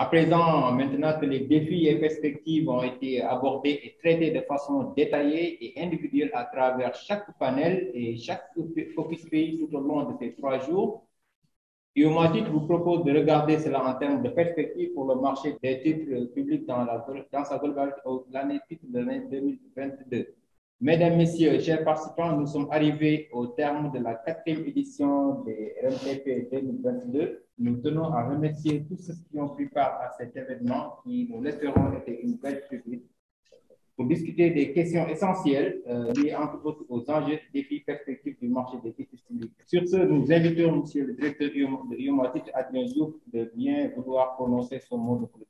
À présent, maintenant que les défis et perspectives ont été abordés et traités de façon détaillée et individuelle à travers chaque panel et chaque focus pays tout au long de ces 3 jours, Iomatic vous propose de regarder cela en termes de perspective pour le marché des titres publics dans sa globalité l'année titre de l'année 2022. Mesdames, Messieurs, chers participants, nous sommes arrivés au terme de la 4e édition des RMTP 2022. Nous tenons à remercier tous ceux qui ont pris part à cet événement qui, nous l'espérons, était une belle publique pour discuter des questions essentielles liées entre autres aux enjeux, défis, perspectives du marché des titres publics. Sur ce, nous invitons M. le directeur de Iomatic, Adrien Diouf, de bien vouloir prononcer son mot de clôture.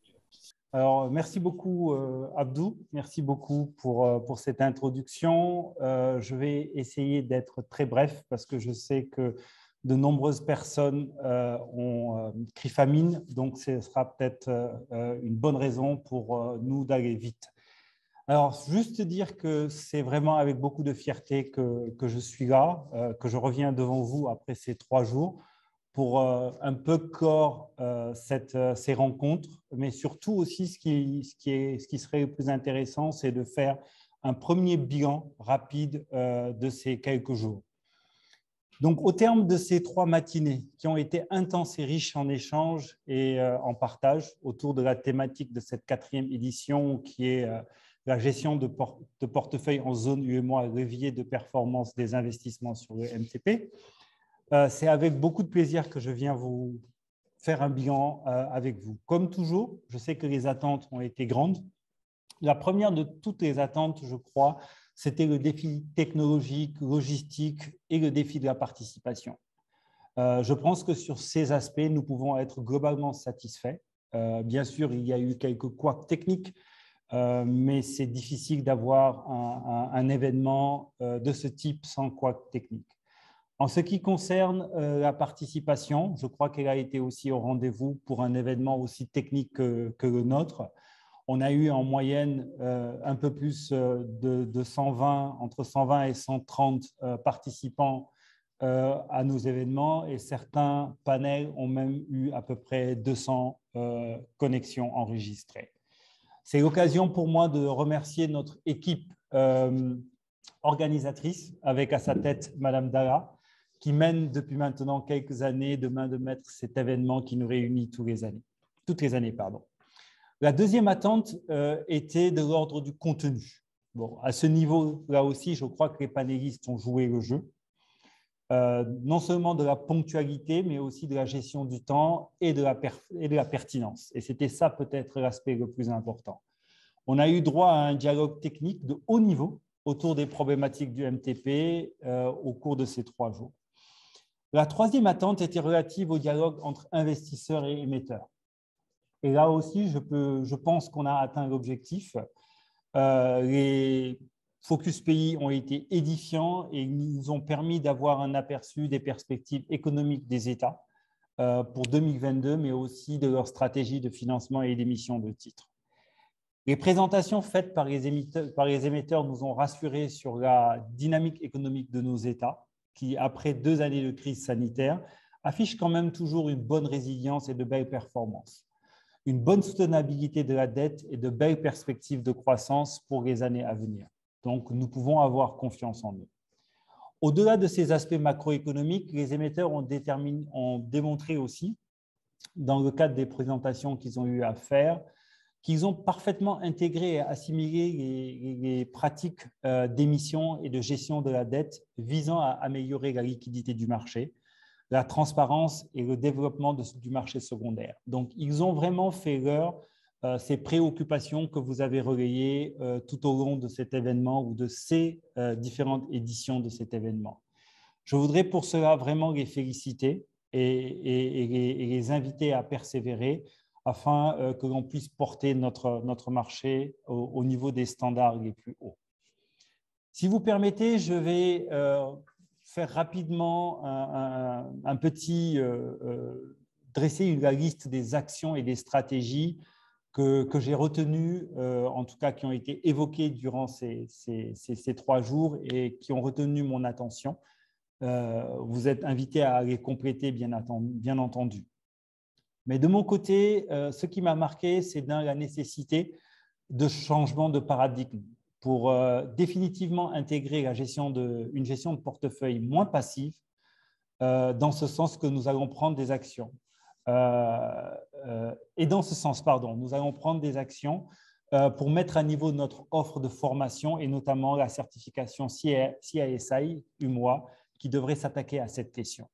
Alors, merci beaucoup, Abdou. Merci beaucoup pour cette introduction. Je vais essayer d'être très bref parce que je sais que de nombreuses personnes ont cri famine, donc ce sera peut-être une bonne raison pour nous d'aller vite. Alors, juste dire que c'est vraiment avec beaucoup de fierté que je suis là, que je reviens devant vous après ces 3 jours pour un peu clore ces rencontres, mais surtout aussi ce qui serait le plus intéressant, c'est de faire un premier bilan rapide de ces quelques jours. Donc, au terme de ces 3 matinées qui ont été intenses et riches en échanges et en partage autour de la thématique de cette 4e édition qui est la gestion de portefeuille en zone UEMOA, levier de performance des investissements sur le MTP, c'est avec beaucoup de plaisir que je viens vous faire un bilan avec vous. Comme toujours, je sais que les attentes ont été grandes. La première de toutes les attentes, je crois, c'était le défi technologique, logistique et le défi de la participation. Je pense que sur ces aspects, nous pouvons être globalement satisfaits. Bien sûr, il y a eu quelques couacs techniques, mais c'est difficile d'avoir un événement de ce type sans couacs techniques. En ce qui concerne la participation, je crois qu'elle a été aussi au rendez-vous pour un événement aussi technique que le nôtre. On a eu en moyenne un peu plus de 120, entre 120 et 130 participants à nos événements et certains panels ont même eu à peu près 200 connexions enregistrées. C'est l'occasion pour moi de remercier notre équipe organisatrice avec à sa tête Madame Dalla, qui mène depuis maintenant quelques années de main de maître cet événement qui nous réunit toutes les années. La deuxième attente était de l'ordre du contenu. Bon, à ce niveau, là aussi, je crois que les panélistes ont joué le jeu, non seulement de la ponctualité, mais aussi de la gestion du temps et de la pertinence. Et c'était ça peut-être l'aspect le plus important. On a eu droit à un dialogue technique de haut niveau autour des problématiques du MTP au cours de ces 3 jours. La troisième attente était relative au dialogue entre investisseurs et émetteurs. Et là aussi, je pense qu'on a atteint l'objectif. Les focus pays ont été édifiants et nous ont permis d'avoir un aperçu des perspectives économiques des États pour 2022, mais aussi de leur stratégie de financement et d'émission de titres. Les présentations faites par les émetteurs nous ont rassurés sur la dynamique économique de nos États, qui, après 2 années de crise sanitaire, affichent quand même toujours une bonne résilience et de belles performances, une bonne soutenabilité de la dette et de belles perspectives de croissance pour les années à venir. Donc, nous pouvons avoir confiance en eux. Au-delà de ces aspects macroéconomiques, les émetteurs ont démontré aussi, dans le cadre des présentations qu'ils ont eu à faire, qu'ils ont parfaitement intégré et assimilé les pratiques d'émission et de gestion de la dette visant à améliorer la liquidité du marché, la transparence et le développement du marché secondaire. Donc, ils ont vraiment fait leur ces préoccupations que vous avez relayées tout au long de cet événement ou de ces différentes éditions de cet événement. Je voudrais pour cela vraiment les féliciter et les inviter à persévérer afin que l'on puisse porter notre marché au niveau des standards les plus hauts. Si vous permettez, je vais faire rapidement dresser la liste des actions et des stratégies que j'ai retenues, en tout cas qui ont été évoquées durant ces 3 jours et qui ont retenu mon attention. Vous êtes invités à les compléter, bien entendu. Mais de mon côté, ce qui m'a marqué, c'est la nécessité de changement de paradigme pour définitivement intégrer une gestion de portefeuille moins passive, dans ce sens que nous allons prendre des actions. Et dans ce sens, pardon, nous allons prendre des actions pour mettre à niveau notre offre de formation et notamment la certification CISI UMOA qui devrait s'attaquer à cette question.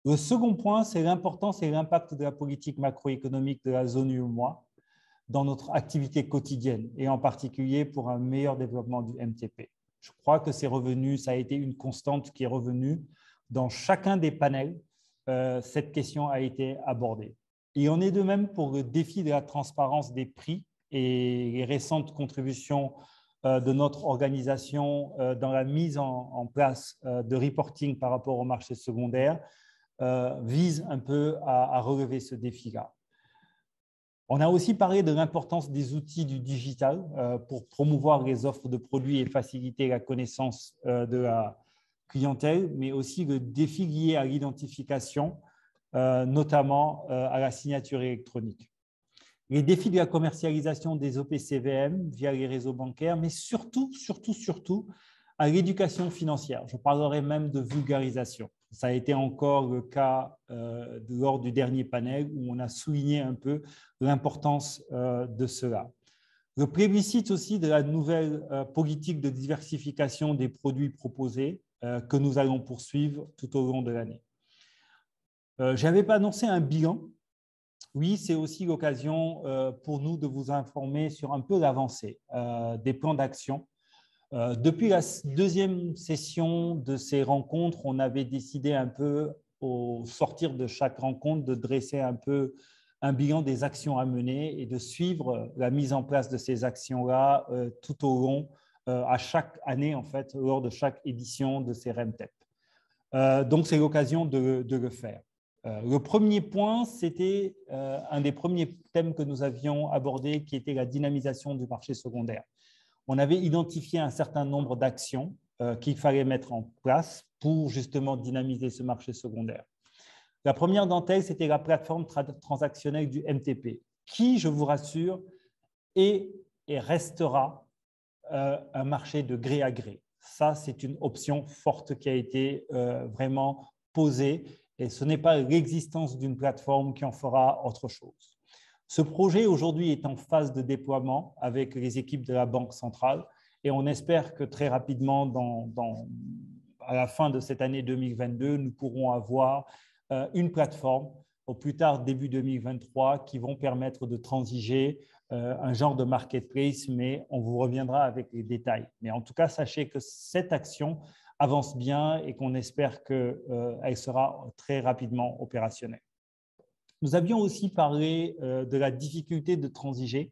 Le second point, c'est l'importance et l'impact de la politique macroéconomique de la zone UMOA dans notre activité quotidienne et en particulier pour un meilleur développement du MTP. Je crois que c'est revenu, ça a été une constante qui est revenue dans chacun des panels. Cette question a été abordée. Il en est de même pour le défi de la transparence des prix et les récentes contributions de notre organisation dans la mise en place de reporting par rapport au marché secondaire visent un peu à relever ce défi-là. On a aussi parlé de l'importance des outils du digital pour promouvoir les offres de produits et faciliter la connaissance de la clientèle, mais aussi le défi lié à l'identification, notamment à la signature électronique. Les défis de la commercialisation des OPCVM via les réseaux bancaires, mais surtout à l'éducation financière. Je parlerai même de vulgarisation. Ça a été encore le cas lors du dernier panel où on a souligné un peu l'importance de cela. Le plébiscite aussi de la nouvelle politique de diversification des produits proposés que nous allons poursuivre tout au long de l'année. Je n'avais pas annoncé un bilan. Oui, c'est aussi l'occasion pour nous de vous informer sur un peu l'avancée des plans d'action. Depuis la deuxième session de ces rencontres, on avait décidé un peu, au sortir de chaque rencontre, de dresser un peu un bilan des actions à mener et de suivre la mise en place de ces actions-là tout au long, à chaque année, en fait, lors de chaque édition de ces REMTEP. Donc, c'est l'occasion de le faire. Le premier point, c'était un des premiers thèmes que nous avions abordé, qui était la dynamisation du marché secondaire. On avait identifié un certain nombre d'actions qu'il fallait mettre en place pour justement dynamiser ce marché secondaire. La première d'entre elles, c'était la plateforme transactionnelle du MTP, qui, je vous rassure, est et restera un marché de gré à gré. Ça, c'est une option forte qui a été vraiment posée et ce n'est pas l'existence d'une plateforme qui en fera autre chose. Ce projet aujourd'hui est en phase de déploiement avec les équipes de la Banque centrale et on espère que très rapidement, à la fin de cette année 2022, nous pourrons avoir une plateforme, au plus tard début 2023, qui vont permettre de transiger un genre de marketplace, mais on vous reviendra avec les détails. Mais en tout cas, sachez que cette action avance bien et qu'on espère qu'elle sera très rapidement opérationnelle. Nous avions aussi parlé de la difficulté de transiger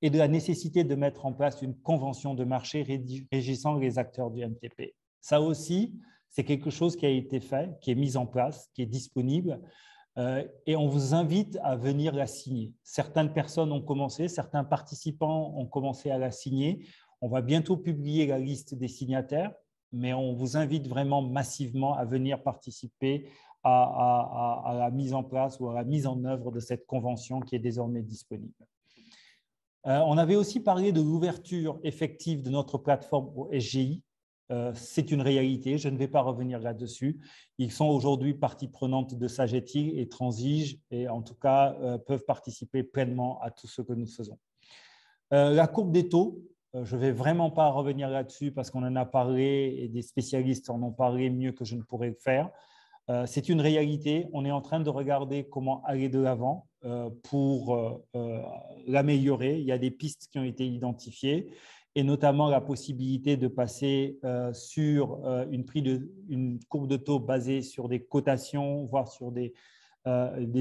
et de la nécessité de mettre en place une convention de marché régissant les acteurs du MTP. Ça aussi, c'est quelque chose qui a été fait, qui est mis en place, qui est disponible et on vous invite à venir la signer. Certaines personnes ont commencé, certains participants ont commencé à la signer. On va bientôt publier la liste des signataires, mais on vous invite vraiment massivement à venir participer à la mise en place ou à la mise en œuvre de cette convention qui est désormais disponible. On avait aussi parlé de l'ouverture effective de notre plateforme au SGI. C'est une réalité, je ne vais pas revenir là-dessus. Ils sont aujourd'hui partie prenante de Sagetti et transigent et en tout cas peuvent participer pleinement à tout ce que nous faisons. La courbe des taux, je ne vais vraiment pas revenir là-dessus parce qu'on en a parlé et des spécialistes en ont parlé mieux que je ne pourrais le faire. C'est une réalité. On est en train de regarder comment aller de l'avant pour l'améliorer. Il y a des pistes qui ont été identifiées et notamment la possibilité de passer sur une courbe de taux basée sur des cotations, voire sur des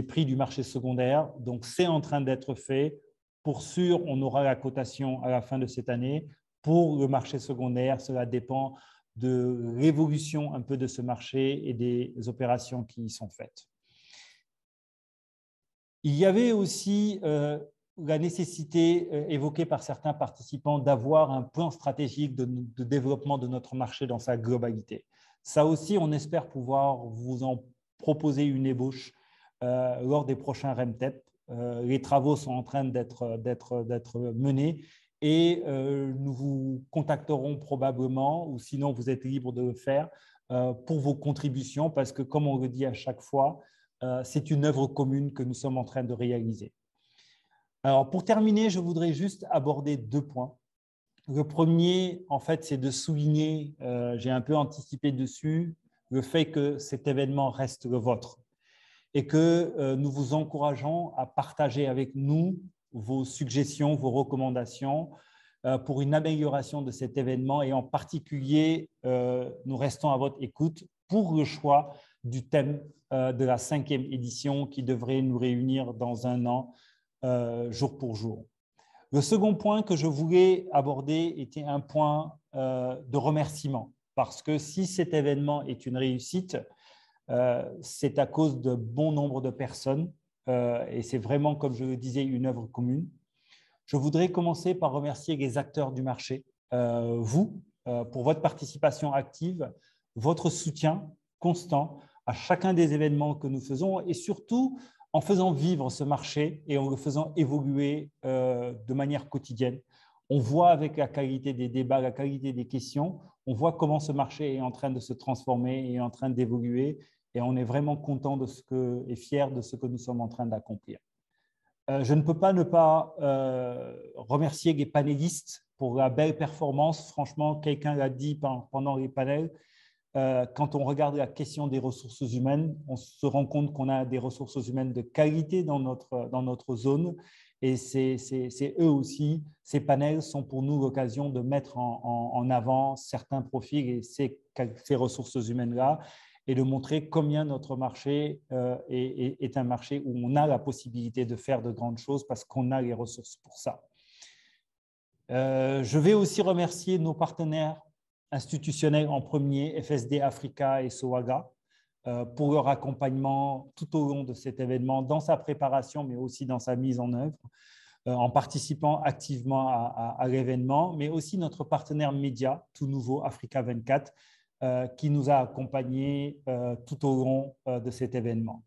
prix du marché secondaire. Donc, c'est en train d'être fait. Pour sûr, on aura la cotation à la fin de cette année. Pour le marché secondaire, cela dépend de l'évolution un peu de ce marché et des opérations qui y sont faites. Il y avait aussi la nécessité évoquée par certains participants d'avoir un plan stratégique de développement de notre marché dans sa globalité. Ça aussi, on espère pouvoir vous en proposer une ébauche lors des prochains REMTEP. Les travaux sont en train d'être menés et nous vous contacterons probablement, ou sinon vous êtes libre de le faire, pour vos contributions, parce que comme on le dit à chaque fois, c'est une œuvre commune que nous sommes en train de réaliser. Alors, pour terminer, je voudrais juste aborder 2 points. Le premier, en fait, c'est de souligner, j'ai un peu anticipé dessus, le fait que cet événement reste le vôtre et que nous vous encourageons à partager avec nous vos suggestions, vos recommandations pour une amélioration de cet événement et en particulier, nous restons à votre écoute pour le choix du thème de la 5e édition qui devrait nous réunir dans 1 an, jour pour jour. Le second point que je voulais aborder était un point de remerciement, parce que si cet événement est une réussite, c'est à cause de bon nombre de personnes et c'est vraiment, comme je le disais, une œuvre commune. Je voudrais commencer par remercier les acteurs du marché, vous, pour votre participation active, votre soutien constant à chacun des événements que nous faisons et surtout en faisant vivre ce marché et en le faisant évoluer de manière quotidienne. On voit avec la qualité des débats, la qualité des questions, on voit comment ce marché est en train de se transformer et en train d'évoluer et on est vraiment content de et fier de ce que nous sommes en train d'accomplir. Je ne peux pas ne pas remercier les panélistes pour la belle performance. Franchement, quelqu'un l'a dit pendant les panels, quand on regarde la question des ressources humaines, on se rend compte qu'on a des ressources humaines de qualité dans notre zone et c'est eux aussi, ces panels sont pour nous l'occasion de mettre en avant certains profils et ces ressources humaines-là et de montrer combien notre marché est un marché où on a la possibilité de faire de grandes choses parce qu'on a les ressources pour ça. Je vais aussi remercier nos partenaires institutionnels en premier, FSD Africa et SOAGA, pour leur accompagnement tout au long de cet événement, dans sa préparation, mais aussi dans sa mise en œuvre, en participant activement à l'événement, mais aussi notre partenaire média, tout nouveau, Africa 24, qui nous a accompagnés tout au long de cet événement.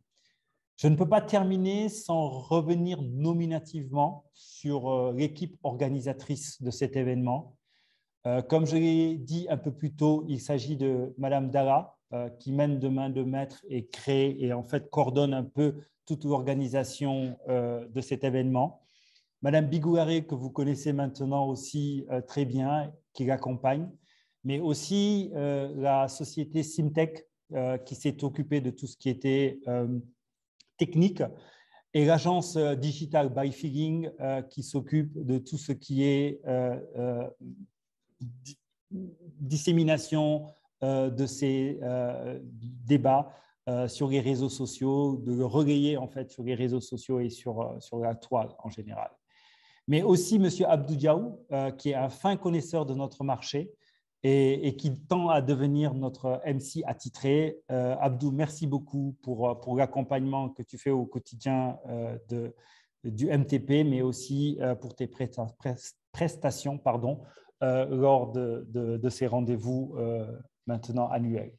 Je ne peux pas terminer sans revenir nominativement sur l'équipe organisatrice de cet événement. Comme je l'ai dit un peu plus tôt, il s'agit de Madame Dara, qui mène de main de maître et crée et en fait coordonne un peu toute l'organisation de cet événement. Madame Bigouaré, que vous connaissez maintenant aussi très bien, qui l'accompagne, mais aussi la société Simtech qui s'est occupée de tout ce qui était technique et l'agence Digital by Feeling qui s'occupe de tout ce qui est dissémination de ces débats sur les réseaux sociaux, de le relayer en fait sur les réseaux sociaux et sur la toile en général. Mais aussi M. Abdou Diaw, qui est un fin connaisseur de notre marché et qui tend à devenir notre MC attitré. Abdou, merci beaucoup pour l'accompagnement que tu fais au quotidien du MTP, mais aussi pour tes prestations lors de ces rendez-vous maintenant annuels.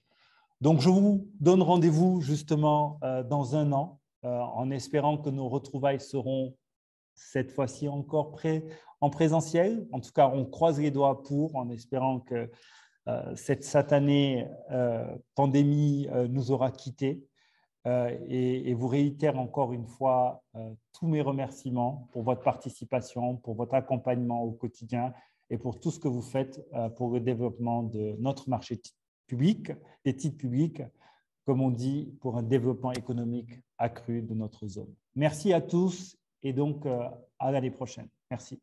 Donc, je vous donne rendez-vous justement dans 1 an, en espérant que nos retrouvailles seront cette fois-ci encore en présentiel. En tout cas, on croise les doigts en espérant que cette satanée pandémie nous aura quittés. Et vous réitère encore une fois tous mes remerciements pour votre participation, pour votre accompagnement au quotidien et pour tout ce que vous faites pour le développement de notre marché public, des titres publics, comme on dit, pour un développement économique accru de notre zone. Merci à tous et donc à l'année prochaine. Merci.